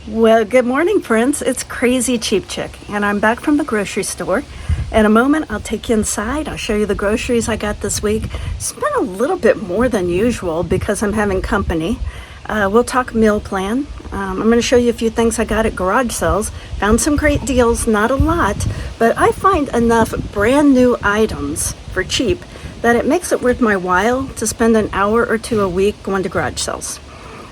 Well, good morning, friends. It's Crazy Cheap Chick, and I'm back from the grocery store. In a moment, I'll take you inside. I'll show you the groceries I got this week. Spent a little bit more than usual because I'm having company. We'll talk meal plan. I'm going to show you a few things I got at garage sales. Found some great deals, not a lot, but I find enough brand new items for cheap that it makes it worth my while to spend an hour or two a week going to garage sales.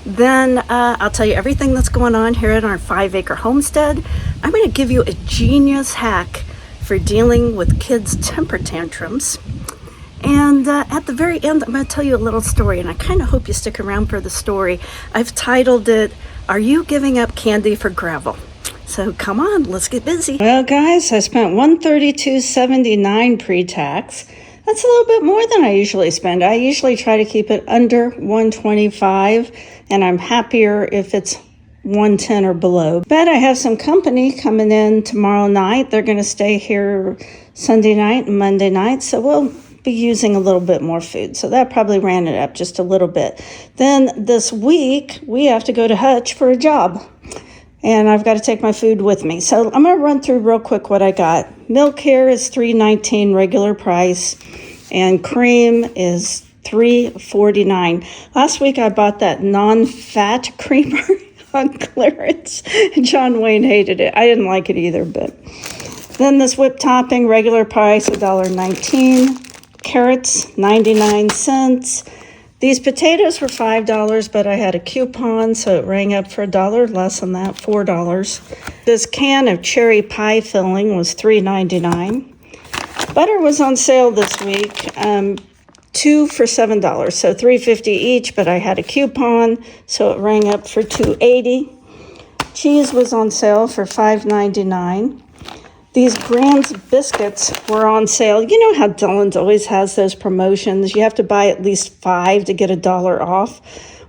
Then I'll tell you everything that's going on here at our 5-acre homestead. I'm going to give you a genius hack for dealing with kids' temper tantrums. And at the very end, I'm going to tell you a little story, and I kind of hope you stick around for the story. I've titled it, Are You Giving Up Candy for Gravel? So come on, let's get busy. Well, guys, I spent $132.79 pre-tax. That's a little bit more than I usually spend. I usually try to keep it under $125, and I'm happier if it's $110 or below. But I have some company coming in tomorrow night. They're going to stay here Sunday night and Monday night, so we'll be using a little bit more food. So that probably ran it up just a little bit. Then this week, we have to go to Hutch for a job. And I've got to take my food with me. So I'm going to run through real quick what I got. Milk here is $3.19 regular price, and cream is $3.49. Last week I bought that non-fat creamer on clearance. John Wayne hated it. I didn't like it either, but then this whipped topping, regular price, $1.19. Carrots, 99 cents. These potatoes were $5, but I had a coupon, so it rang up for $1 less than that, $4. This can of cherry pie filling was $3.99. Butter was on sale this week, 2 for $7, so $3.50 each, but I had a coupon, so it rang up for $2.80. Cheese was on sale for $5.99. These Grand's biscuits were on sale. You know how Dylan's always has those promotions. You have to buy at least 5 to get $1 off.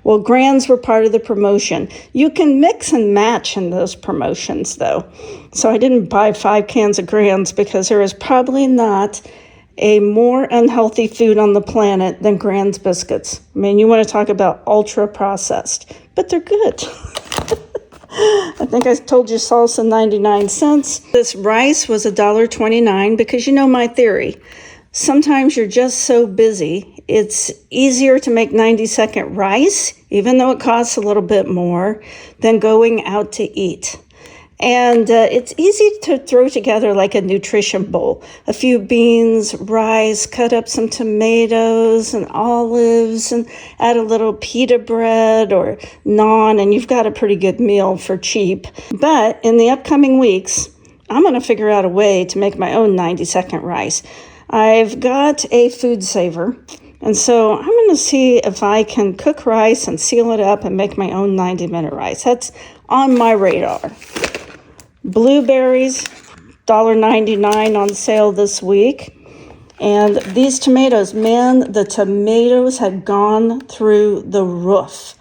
Well, Grand's were part of the promotion. You can mix and match in those promotions, though. So I didn't buy 5 cans of Grand's because there is probably not a more unhealthy food on the planet than Grand's biscuits. I mean, you want to talk about ultra-processed, but they're good. I think I told you salsa 99 cents. This rice was $1.29 because you know my theory. Sometimes you're just so busy, it's easier to make 90-second rice, even though it costs a little bit more, than going out to eat. And it's easy to throw together like a nutrition bowl. A few beans, rice, cut up some tomatoes and olives, and add a little pita bread or naan, and you've got a pretty good meal for cheap. But in the upcoming weeks, I'm going to figure out a way to make my own 90-second rice. I've got a food saver, and so I'm going to see if I can cook rice and seal it up and make my own 90-minute rice. That's on my radar. Blueberries, $1.99 on sale this week. And these tomatoes, man, the tomatoes had gone through the roof.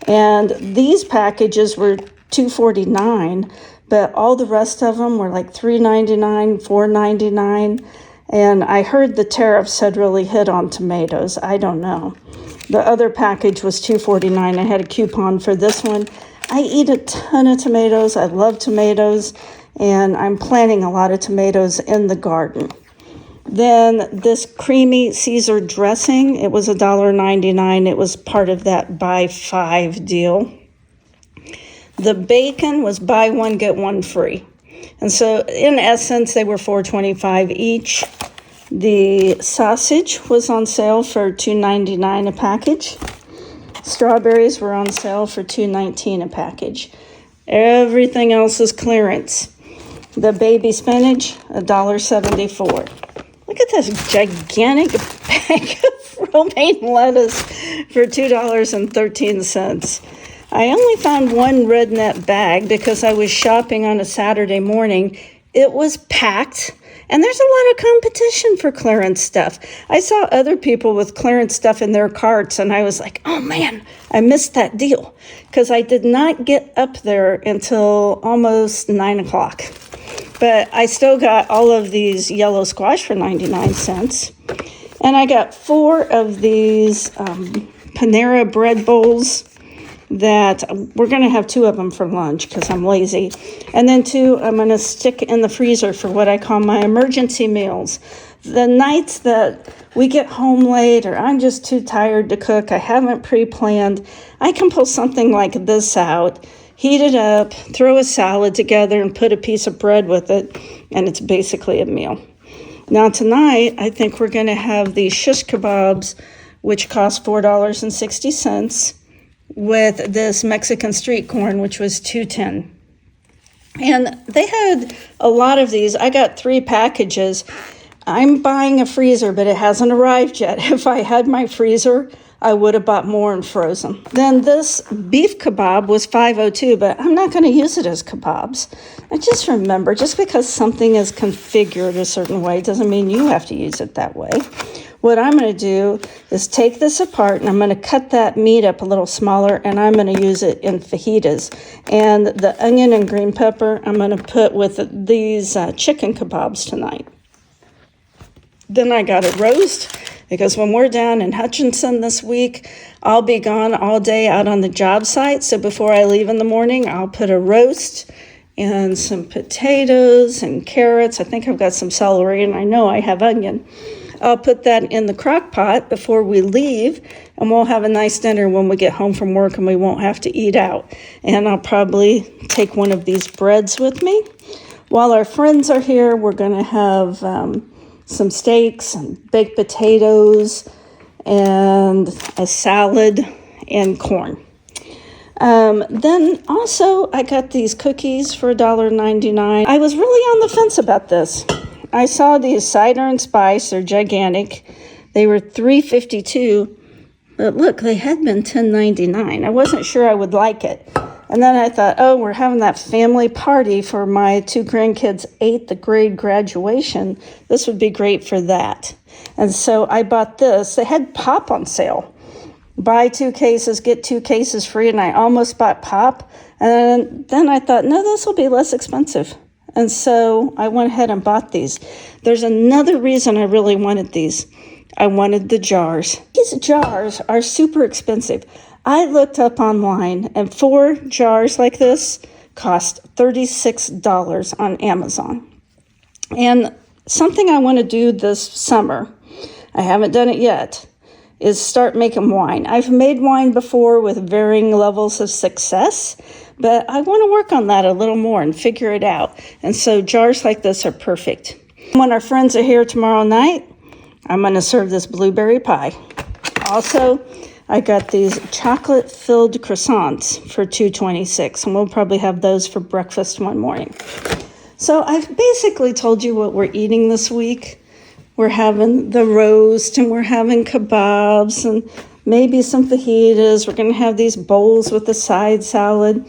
And these packages were $2.49, but all the rest of them were like $3.99, $4.99. And I heard the tariffs had really hit on tomatoes. I don't know. The other package was $2.49. I had a coupon for this one. I eat a ton of tomatoes. I love tomatoes, and I'm planting a lot of tomatoes in the garden. Then this creamy Caesar dressing, it was $1.99. It was part of that buy 5 deal. The bacon was buy 1, get 1 free. And so in essence, they were $4.25 each. The sausage was on sale for $2.99 a package. Strawberries were on sale for $2.19 a package. Everything else is clearance. The baby spinach, $1.74. Look at this gigantic bag of romaine lettuce for $2.13. I only found one redneck bag because I was shopping on a Saturday morning. It was packed. And there's a lot of competition for clearance stuff. I saw other people with clearance stuff in their carts, and I was like, oh man, I missed that deal. Because I did not get up there until almost 9 o'clock. But I still got all of these yellow squash for 99 cents. And I got 4 of these Panera bread bowls. that we're going to have 2 of them for lunch because I'm lazy. And then 2 I'm going to stick in the freezer for what I call my emergency meals. The nights that we get home late or I'm just too tired to cook, I haven't pre-planned, I can pull something like this out, heat it up, throw a salad together and put a piece of bread with it, and it's basically a meal. Now tonight, I think we're going to have these shish kebabs, which cost $4.60, with this Mexican street corn, which was $2.10. And they had a lot of these. I got 3 packages. I'm buying a freezer, but it hasn't arrived yet. If I had my freezer, I would have bought more and frozen. Then this beef kebab was $5.02, but I'm not going to use it as kebabs. I just remember, just because something is configured a certain way doesn't mean you have to use it that way. What I'm going to do is take this apart and I'm going to cut that meat up a little smaller and I'm going to use it in fajitas. And the onion and green pepper I'm going to put with these chicken kebabs tonight. Then I got a roast because when we're down in Hutchinson this week, I'll be gone all day out on the job site. So before I leave in the morning, I'll put a roast and some potatoes and carrots. I think I've got some celery and I know I have onion. I'll put that in the crock pot before we leave, and we'll have a nice dinner when we get home from work and we won't have to eat out. And I'll probably take one of these breads with me. While our friends are here, we're going to have some steaks and baked potatoes and a salad and corn. Then also I got these cookies for $1.99. I was really on the fence about this. I saw these cider and spice, they're gigantic. They were $3.52, but look, they had been $10.99. I wasn't sure I would like it. And then I thought, oh, we're having that family party for my 2 grandkids' 8th grade graduation. This would be great for that. And so I bought this. They had pop on sale. Buy 2 cases, get 2 cases free, and I almost bought pop. And then I thought, no, this will be less expensive. And so I went ahead and bought these. There's another reason I really wanted these. I wanted the jars. These jars are super expensive. I looked up online, and 4 jars like this cost $36 on Amazon. And something I want to do this summer, I haven't done it yet, is start making wine. I've made wine before with varying levels of success, but I want to work on that a little more and figure it out. And so jars like this are perfect. When our friends are here tomorrow night, I'm going to serve this blueberry pie. Also, I got these chocolate-filled croissants for $2.26, and we'll probably have those for breakfast one morning. So I've basically told you what we're eating this week. We're having the roast, and we're having kebabs, and maybe some fajitas. We're going to have these bowls with the side salad.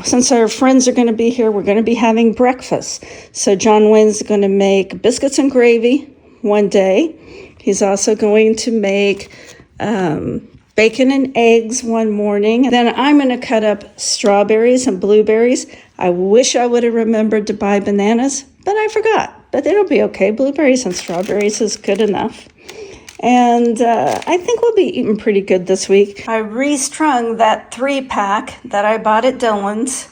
Since our friends are going to be here, we're going to be having breakfast. So John Wayne's going to make biscuits and gravy one day. He's also going to make bacon and eggs one morning. Then I'm going to cut up strawberries and blueberries. I wish I would have remembered to buy bananas, but I forgot. But it'll be okay. Blueberries and strawberries is good enough. And I think we'll be eating pretty good this week. I restrung that 3-pack that I bought at Dillon's.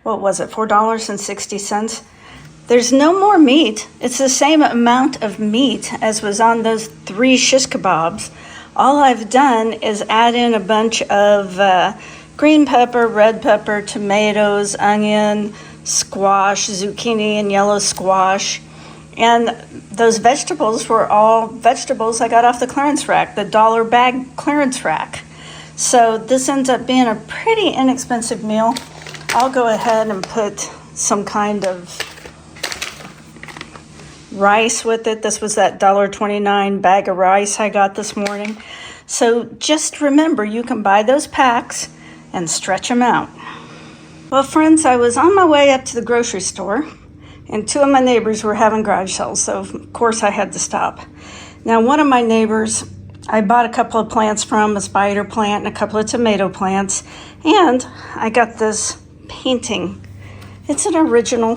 What was it, $4.60? There's no more meat. It's the same amount of meat as was on those 3 shish kebabs. All I've done is add in a bunch of green pepper, red pepper, tomatoes, onion, squash, zucchini, and yellow squash. And those vegetables were all vegetables I got off the clearance rack, the dollar bag clearance rack. So this ends up being a pretty inexpensive meal. I'll go ahead and put some kind of rice with it. This was that $1.29 bag of rice I got this morning. So just remember, you can buy those packs and stretch them out. Well, friends, I was on my way up to the grocery store, and 2 of my neighbors were having garage sales, so of course I had to stop. Now, one of my neighbors, I bought a couple of plants from, a spider plant and a couple of tomato plants, and I got this painting. It's an original.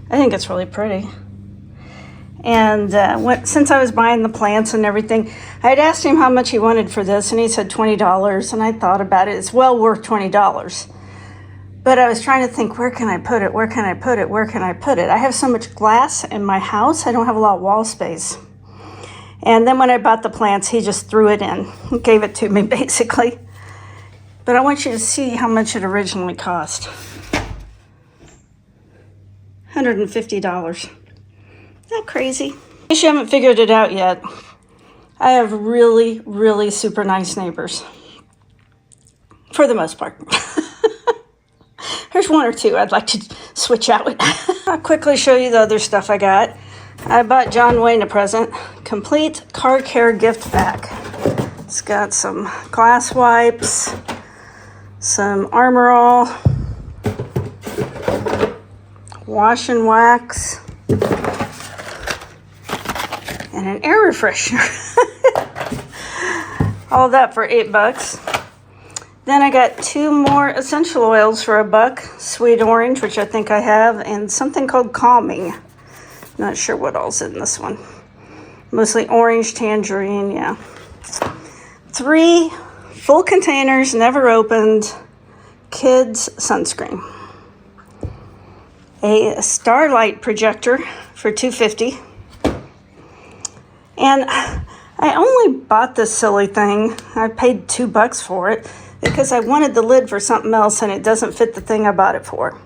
I think it's really pretty. And since I was buying the plants and everything, I had asked him how much he wanted for this, and he said $20. And I thought about it. It's well worth $20. But I was trying to think, where can I put it? Where can I put it? Where can I put it? I have so much glass in my house, I don't have a lot of wall space. And then when I bought the plants, he just threw it in. He gave it to me, basically. But I want you to see how much it originally cost. $150. Isn't that crazy? In case you haven't figured it out yet, I have really, really super nice neighbors. For the most part. There's one or two I'd like to switch out. I'll quickly show you the other stuff I got. I bought John Wayne a present. Complete car care gift pack. It's got some glass wipes, some Armor All, wash and wax, and an air freshener. All that for $8. Then I got 2 more essential oils for $1. Sweet orange, which I think I have, and something called calming. Not sure what all's in this one. Mostly orange, tangerine, yeah. 3 full containers, never opened, kids sunscreen. A starlight projector for $2.50. And I only bought this silly thing. I paid $2 for it because I wanted the lid for something else and it doesn't fit the thing I bought it for.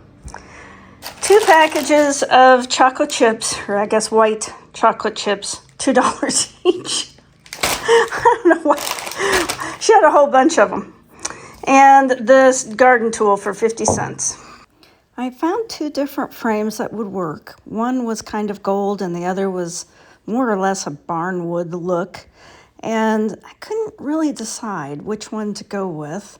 2 packages of chocolate chips, or I guess white chocolate chips, $2 each. I don't know why. She had a whole bunch of them. And this garden tool for 50 cents. I found 2 different frames that would work. One was kind of gold and the other was more or less a barnwood look. And I couldn't really decide which one to go with.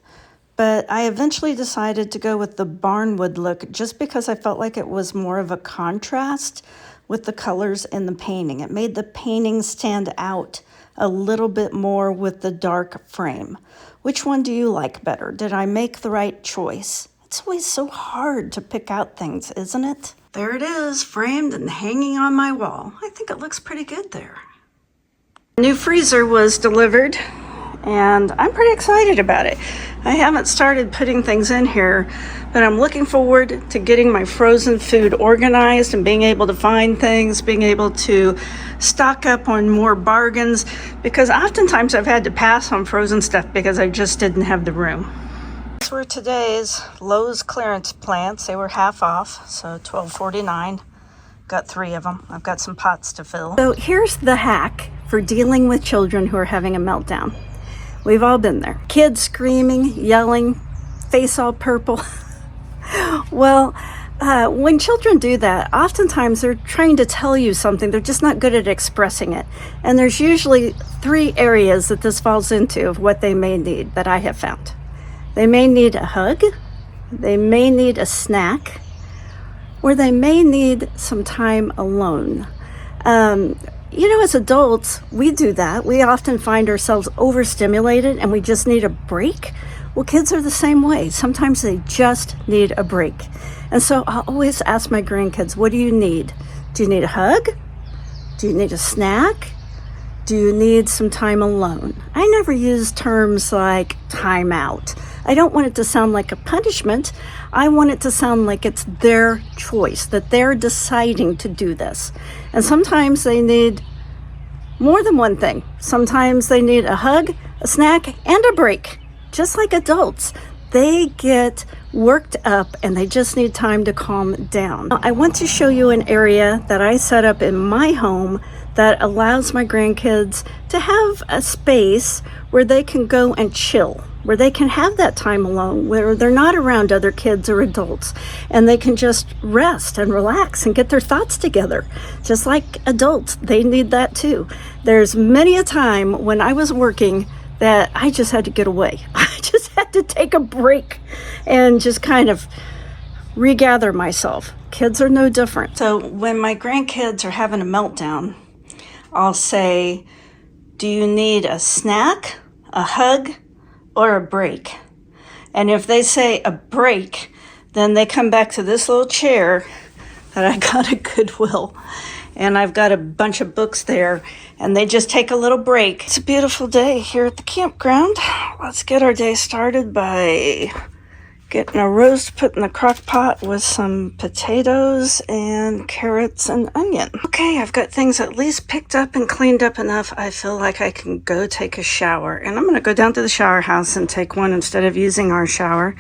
But I eventually decided to go with the barnwood look just because I felt like it was more of a contrast with the colors in the painting. It made the painting stand out a little bit more with the dark frame. Which one do you like better? Did I make the right choice? It's always so hard to pick out things, isn't it? There it is, framed and hanging on my wall. I think it looks pretty good there. A new freezer was delivered, and I'm pretty excited about it. I haven't started putting things in here, but I'm looking forward to getting my frozen food organized and being able to find things, being able to stock up on more bargains, because oftentimes I've had to pass on frozen stuff because I just didn't have the room. These were today's Lowe's clearance plants. They were half off, so $12.49. Got 3 of them. I've got some pots to fill. So here's the hack for dealing with children who are having a meltdown. We've all been there. Kids screaming, yelling, face all purple. Well, when children do that, oftentimes they're trying to tell you something. They're just not good at expressing it. And there's usually 3 areas that this falls into of what they may need that I have found. They may need a hug, they may need a snack, or they may need some time alone. You know, as adults, we do that. We often find ourselves overstimulated and we just need a break. Well, kids are the same way. Sometimes they just need a break. And so I'll always ask my grandkids, what do you need? Do you need a hug? Do you need a snack? Do you need some time alone? I never use terms like time out. I don't want it to sound like a punishment. I want it to sound like it's their choice, that they're deciding to do this. And sometimes they need more than one thing. Sometimes they need a hug, a snack, and a break. Just like adults, they get worked up and they just need time to calm down. I want to show you an area that I set up in my home that allows my grandkids to have a space where they can go and chill, where they can have that time alone, where they're not around other kids or adults, and they can just rest and relax and get their thoughts together. Just like adults, they need that too. There's many a time when I was working that I just had to get away. I just had to take a break and just kind of regather myself. Kids are no different. So when my grandkids are having a meltdown, I'll say, do you need a snack, a hug, or a break? And if they say a break, then they come back to this little chair that I got at Goodwill. and I've got a bunch of books there, and they just take a little break. It's a beautiful day here at the campground. Let's get our day started by getting a roast put in the crock pot with some potatoes and carrots and onion. Okay, I've got things at least picked up and cleaned up enough. I feel like I can go take a shower. And I'm going to go down to the shower house and take one instead of using our shower,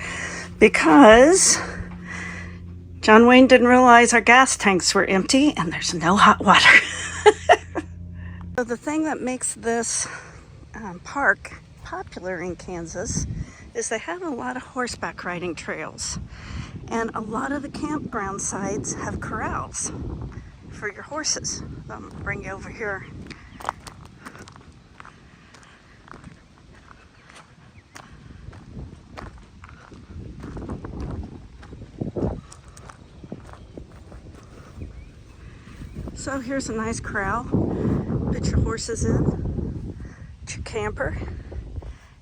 because John Wayne didn't realize our gas tanks were empty and there's no hot water. So the thing that makes this park popular in Kansas is they have a lot of horseback riding trails, and a lot of the campground sites have corrals for your horses. I'm going to bring you over here. So here's a nice corral. Put your horses in, put your camper,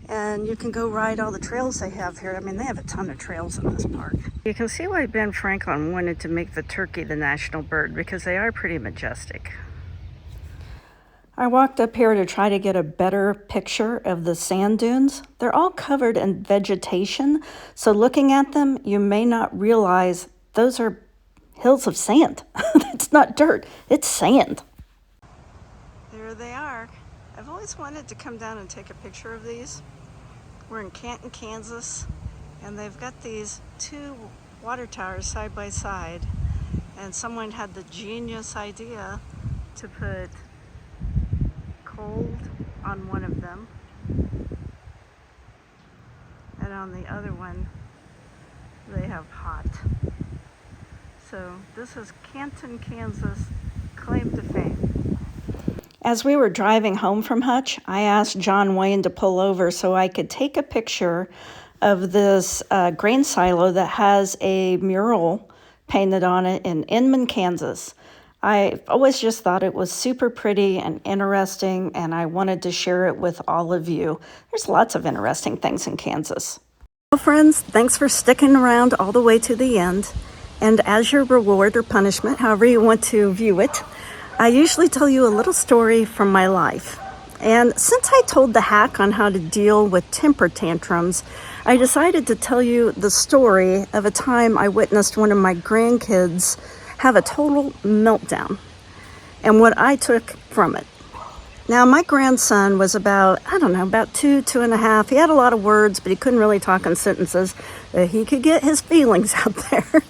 and you can go ride all the trails they have here. I mean, they have a ton of trails in this park. You can see why Ben Franklin wanted to make the turkey the national bird, because they are pretty majestic. I walked up here to try to get a better picture of the sand dunes. They're all covered in vegetation, so looking at them, you may not realize those are hills of sand. It's not dirt, it's sand. There they are. I've always wanted to come down and take a picture of these. We're in Canton, Kansas, and they've got these two water towers side by side, and someone had the genius idea to put cold on one of them, and on the other one they have hot. So this is Canton, Kansas claim to fame. As we were driving home from Hutch, I asked John Wayne to pull over so I could take a picture of this grain silo that has a mural painted on it in Inman, Kansas. I always just thought it was super pretty and interesting, and I wanted to share it with all of you. There's lots of interesting things in Kansas. Well, friends, thanks for sticking around all the way to the end. And as your reward or punishment, however you want to view it, I usually tell you a little story from my life. And since I told the hack on how to deal with temper tantrums, I decided to tell you the story of a time I witnessed one of my grandkids have a total meltdown and what I took from it. Now, my grandson was about 2.5. He had a lot of words, but he couldn't really talk in sentences. He could get his feelings out there.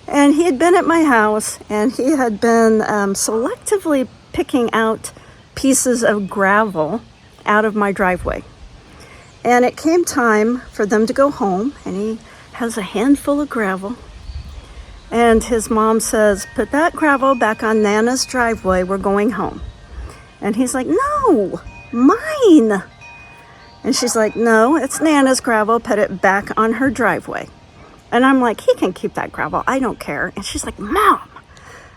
And he had been at my house, and he had been selectively picking out pieces of gravel out of my driveway. And it came time for them to go home, and he has a handful of gravel. And his mom says, "Put that gravel back on Nana's driveway, we're going home." And he's like, "No, mine." And she's like, "No, it's Nana's gravel, put it back on her driveway." And I'm like, "He can keep that gravel, I don't care." And she's like, "Mom,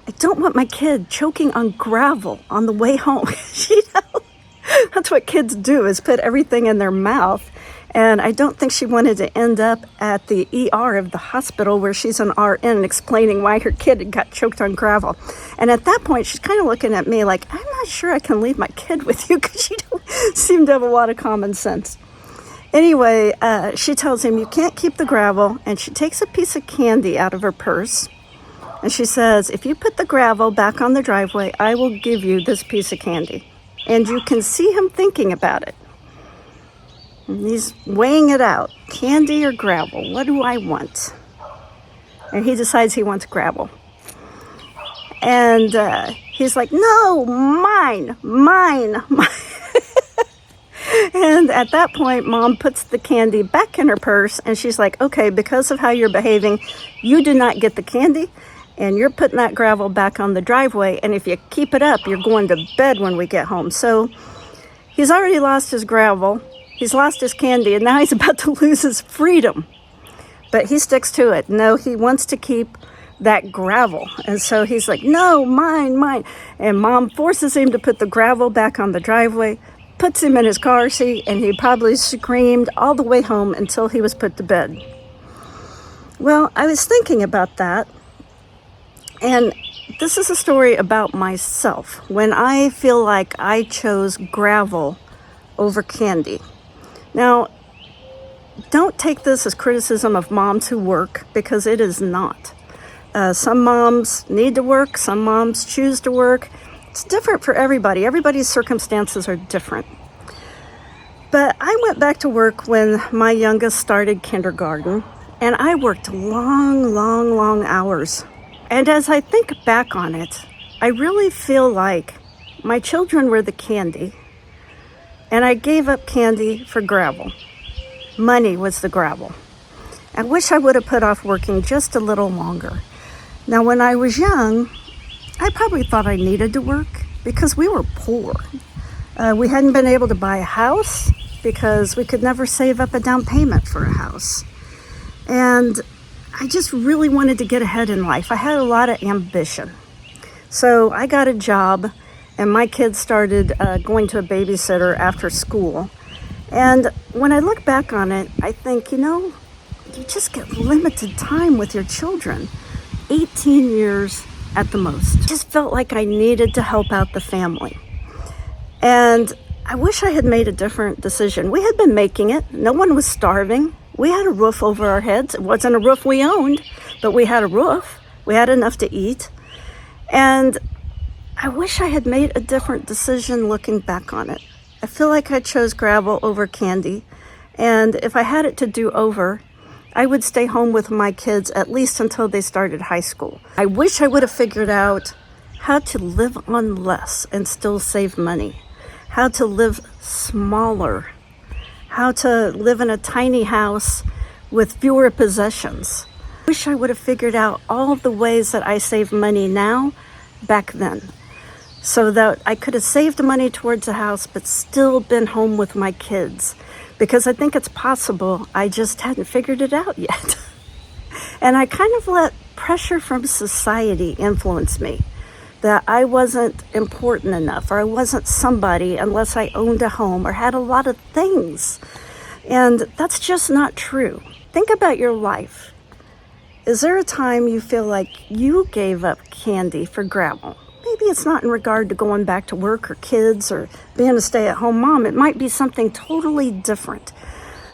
I don't want my kid choking on gravel on the way home." That's what kids do, is put everything in their mouth. And I don't think she wanted to end up at the ER of the hospital where she's an RN explaining why her kid had got choked on gravel. And at that point, she's kind of looking at me like, "I'm not sure I can leave my kid with you," because she don't seem to have a lot of common sense. Anyway, she tells him, "You can't keep the gravel," and she takes a piece of candy out of her purse, and she says, "If you put the gravel back on the driveway, I will give you this piece of candy." And you can see him thinking about it. And he's weighing it out. Candy or gravel? What do I want? And he decides he wants gravel. And he's like, "No, mine, mine, mine." And at that point, Mom puts the candy back in her purse, and she's like, "Okay, because of how you're behaving, you do not get the candy, and you're putting that gravel back on the driveway, and if you keep it up, you're going to bed when we get home." So he's already lost his gravel, he's lost his candy, and now he's about to lose his freedom. But he sticks to it. No, he wants to keep that gravel. And so he's like, "No, mine, mine." And Mom forces him to put the gravel back on the driveway, puts him in his car seat, and he probably screamed all the way home until he was put to bed. Well, I was thinking about that, and This is a story about myself when I feel like I chose gravel over candy. Now, don't take this as criticism of moms who work, because it is not. Some moms need to work, some moms choose to work. It's different for everybody. Everybody's circumstances are different. But I went back to work when my youngest started kindergarten, and I worked long hours. And as I think back on it, I really feel like my children were the candy, and I gave up candy for gravel. Money was the gravel. I wish I would have put off working just a little longer. Now, when I was young, I probably thought I needed to work because we were poor. We hadn't been able to buy a house because we could never save up a down payment for a house. And I just really wanted to get ahead in life. I had a lot of ambition. So I got a job, and my kids started going to a babysitter after school. And when I look back on it, I think, you just get limited time with your children. 18 years at the most. I just felt like I needed to help out the family. And I wish I had made a different decision. We had been making it. No one was starving. We had a roof over our heads. It wasn't a roof we owned, but we had a roof. We had enough to eat. And I wish I had made a different decision looking back on it. I feel like I chose gravel over candy. And if I had it to do over, I would stay home with my kids at least until they started high school. I wish I would have figured out how to live on less and still save money, how to live smaller, how to live in a tiny house with fewer possessions. I wish I would have figured out all the ways that I save money now back then, so that I could have saved money towards a house but still been home with my kids. Because I think it's possible, I just hadn't figured it out yet. And I kind of let pressure from society influence me, that I wasn't important enough, or I wasn't somebody unless I owned a home or had a lot of things. And that's just not true. Think about your life. Is there a time you feel like you gave up candy for gravel? Maybe it's not in regard to going back to work or kids or being a stay-at-home mom. It might be something totally different.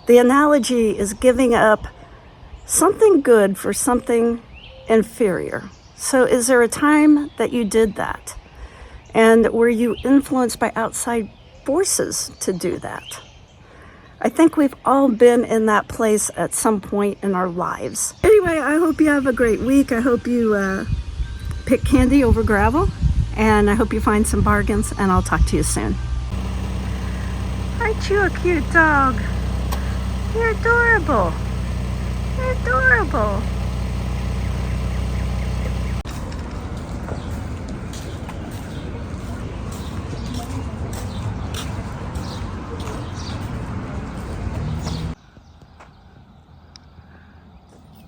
The analogy is giving up something good for something inferior. So is there a time that you did that? And were you influenced by outside forces to do that? I think we've all been in that place at some point in our lives. Anyway, I hope you have a great week. I hope you pick candy over gravel. And I hope you find some bargains, and I'll talk to you soon. Aren't you a cute dog? You're adorable. You're adorable.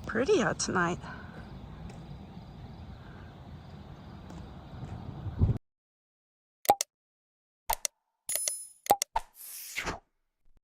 Pretty out tonight.